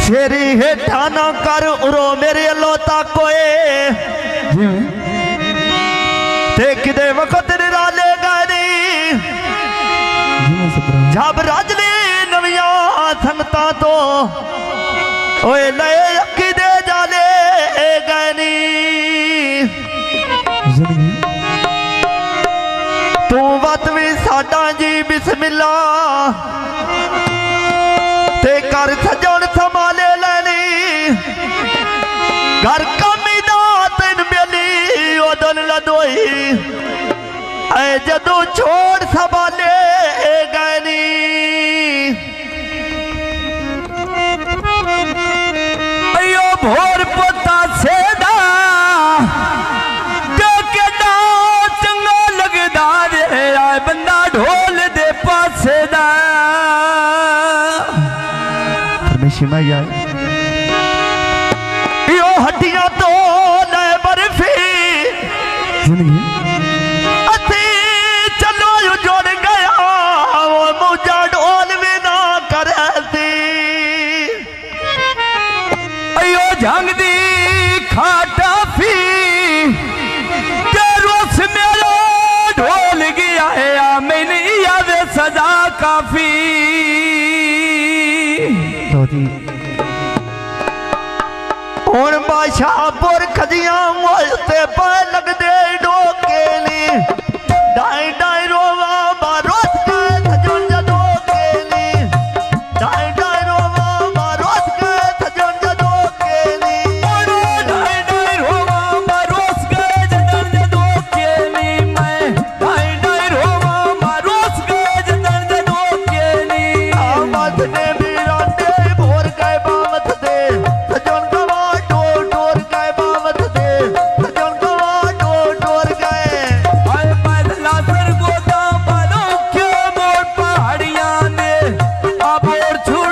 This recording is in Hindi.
शेरी हेठा ना कर उरो मेरे लोता कोए ते किदे वक्त निराले गानी जब राजली नविया संगता तो ओए नए अक्की दे जाले गानी तू वत भी साडा जी बिस्मिल्ला ते कर सजन संभाले लेनी घर कमी दा तेन मिली ओदन लदोई ऐ जदों छोड़ संभाले गनी अयो भोर पोता सेदा चंगा लगदा रे आए बंदा ढोल दे पासे दा परमेश्वर यो हड्डियां तो ले बर्फी असी चलो यू जोड़ गया वो मुझा ढोल में ना करती अयो जंग दी खाटा फी रोस मेरा ढोल गया है मैंने याद सजा काफी हुण बादशाहपुर खदियां मोलते पे लगदे डोके नी डाई डाई रोवा बारोस के सजन जदो के नी डाई डाई रोवा बारोस के सजन जदो के नी डाई डाई रोवा बारोस के सजन जदो के नी मैं डाई डाई रोवा बारोस के सजन जदो के नी आमद ने भी रांदे भोर गए बामत दे सजन गवा डोर डोर गए बामत दे सजन गवा डोर डोर गए आए पैदला सर गोदा बालों क्यों मोर पहाड़ियां ने अब और छू